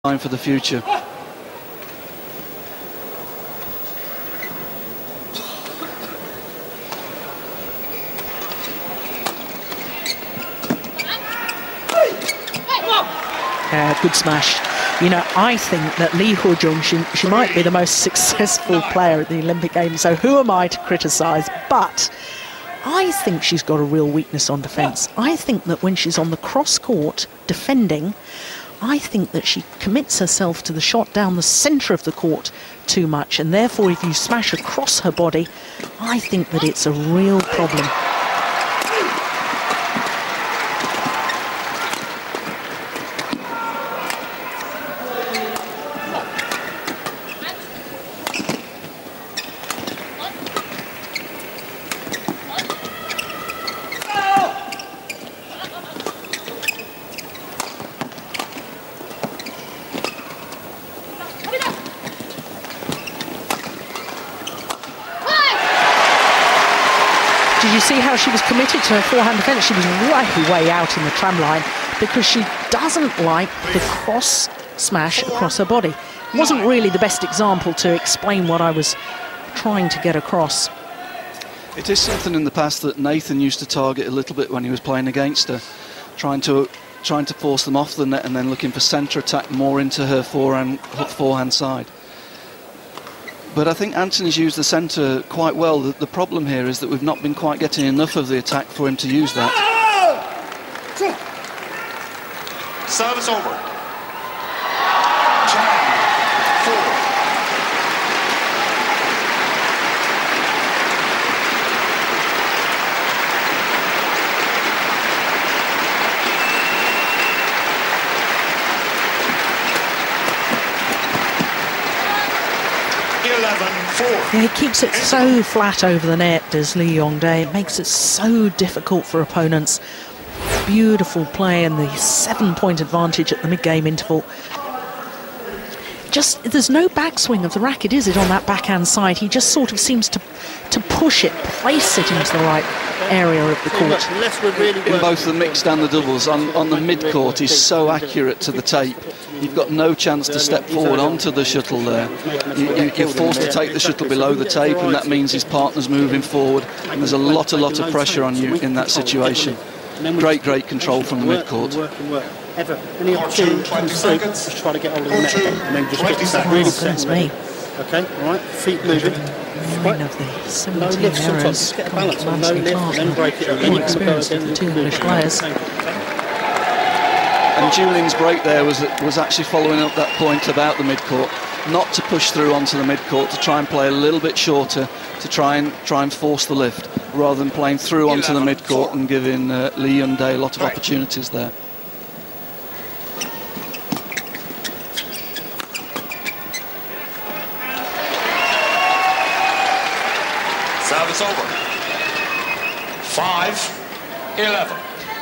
Time for the future. Good smash. You know, I think that Hyo Jung, she might be the most successful player at the Olympic Games, so who am I to criticise? But I think she's got a real weakness on defence. I think that when she's on the cross-court defending, I think that she commits herself to the shot down the centre of the court too much, and therefore if you smash across her body, I think that it's a real problem. Did you see how she was committed to her forehand defence? She was way out in the tram line because she doesn't like the cross smash across her body. It wasn't really the best example to explain what I was trying to get across. It is something in the past that Nathan used to target a little bit when he was playing against her, trying to force them off the net and then looking for centre attack more into her forehand side. But I think Anthony's used the centre quite well. The problem here is that we've not been quite getting enough of the attack for him to use that. Service over. 11-4. Yeah, he keeps it so flat over the net, does LeeY ong Dae. It makes it so difficult for opponents. Beautiful play and the 7-point advantage at the mid-game interval. Just, there's no backswing of the racket, is it, on that backhand side? He just sort of seems to push it, place it into the right area of the court. In both the mixed and the doubles, on the mid-court, he's so accurate to the tape. You've got no chance to step forward onto the shuttle there. You're forced to take the shuttle below the tape, and that means his partner's moving forward. And there's a lot of pressure on you in that situation. Great control from the mid-court. Any opportunity to sleep, just try to get hold of the net and then just get that really That's me. Okay, all right, feet moving. One of the 17 errors get a balance on no lift and then break it up. more experience of the two English players. And Julian's break there was actually following up that point about the mid-court, not to push through onto the mid-court, to try and play a little bit shorter, to try and force the lift, rather than playing through onto the mid-court and giving LeeY ong Dae a lot of opportunities there. Service over. 5-11.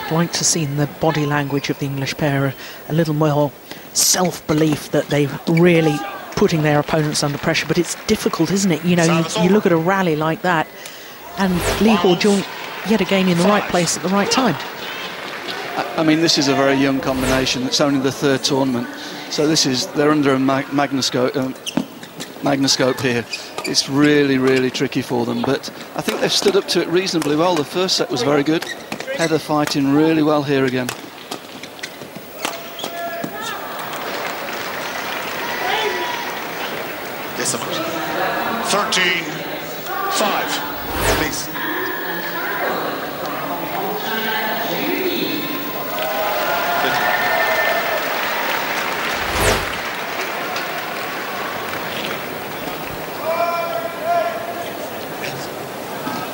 I'd like to see in the body language of the English pair a little more self-belief that they're really putting their opponents under pressure. But it's difficult, isn't it? You know, you look at a rally like that, and Hyo Jung yet again in the right place at the right time. I mean, this is a very young combination. It's only the third tournament, so they're under a magnascope here. It's really tricky for them, but I think they've stood up to it reasonably well. The first set was very good. Heather fighting really well here again. Discipline. 13-5. Please.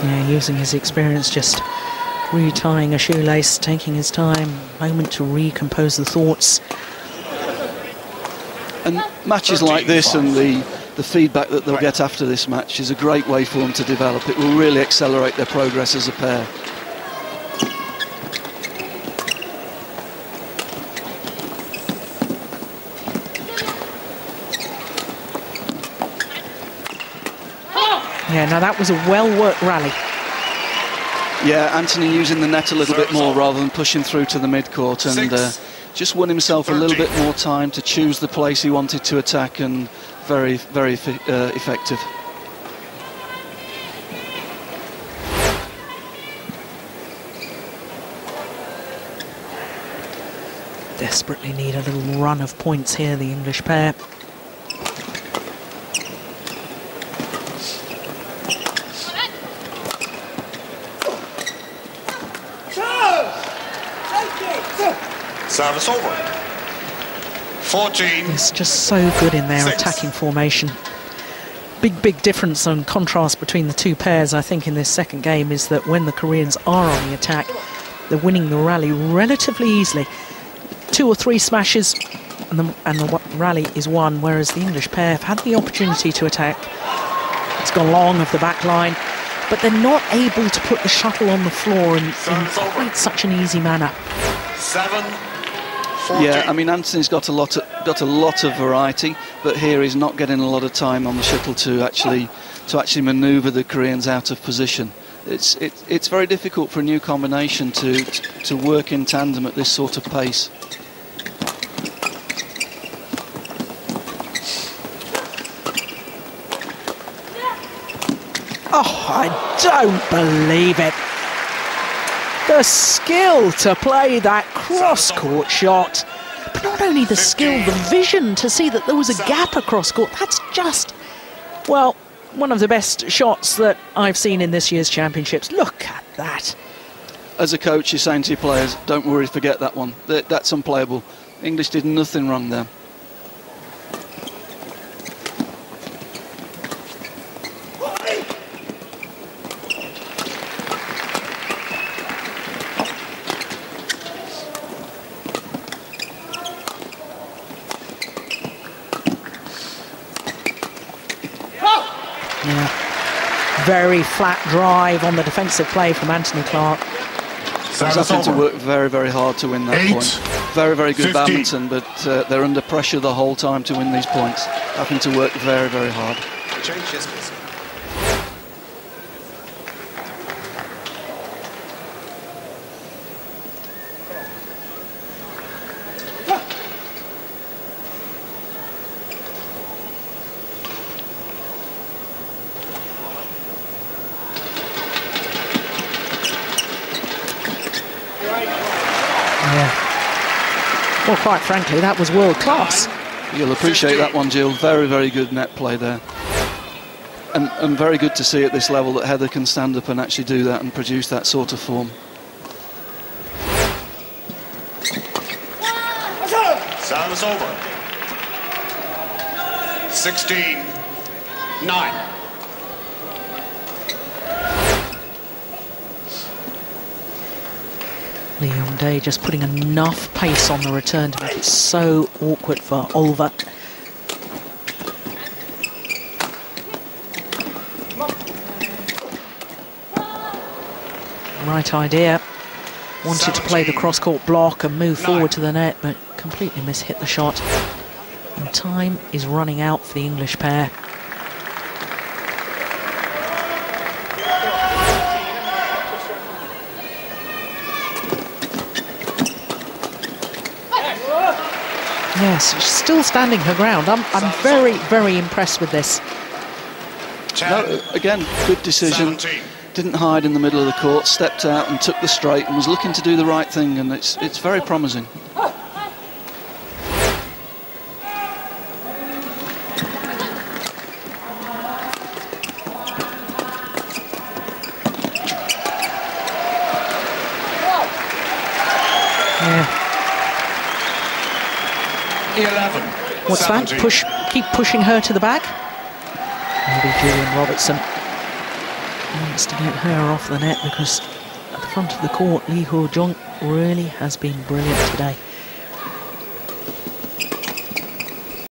Yeah, using his experience, just retying a shoelace, taking his time, moment to recompose the thoughts. And matches like this and the feedback that they'll get after this match is a great way for them to develop. It will really accelerate their progress as a pair. Yeah, now that was a well-worked rally. Yeah, Anthony using the net a little bit more rather than pushing through to the mid-court, and just won himself a little bit more time to choose the place he wanted to attack, and very, very effective. Desperately need a little run of points here, the English pair. Service over. 14. It's just so good in their 6. attacking formation. Big difference and contrast between the two pairs, I think, in this second game is that when the Koreans are on the attack, they're winning the rally relatively easily. 2 or 3 smashes and the rally is won, whereas the English pair have had the opportunity to attack. It's gone long of the back line, but they're not able to put the shuttle on the floor in quite such an easy manner. 7. 14. Yeah, I mean, Anthony's got a lot of variety, but here he's not getting a lot of time on the shuttle to actually manoeuvre the Koreans out of position. It's very difficult for a new combination to work in tandem at this sort of pace. Oh, I don't believe it. The skill to play that cross-court shot. But not only the skill, the vision to see that there was a gap across court. That's just, well, one of the best shots that I've seen in this year's championships. Look at that. As a coach, you're saying to your players, don't worry, forget that one. That's unplayable. English did nothing wrong there. Very flat drive on the defensive play from Anthony Clark. He's having to work very, very hard to win that point. Very, very good badminton, but they're under pressure the whole time to win these points. Having to work very, very hard. Change, yes, please. Well, quite frankly, that was world class. You'll appreciate that one, Jill. Very, very good net play there. And very good to see at this level that Heather can stand up and actually do that and produce that sort of form. Service over. 16-9. LeeY ong Dae just putting enough pace on the return to make it so awkward for Olver. Right idea. Wanted to play the cross-court block and move forward to the net, but completely mishit the shot. And time is running out for the English pair. Yes, she's still standing her ground. I'm very, very impressed with this. No, again, good decision. 17. Didn't hide in the middle of the court, stepped out and took the straight and was looking to do the right thing, and it's very promising. Yeah. 11. What's 17. that? Keep pushing her to the back. Maybe Julian Robertson wants to get her off the net, because at the front of the court, Hyo Jung really has been brilliant today.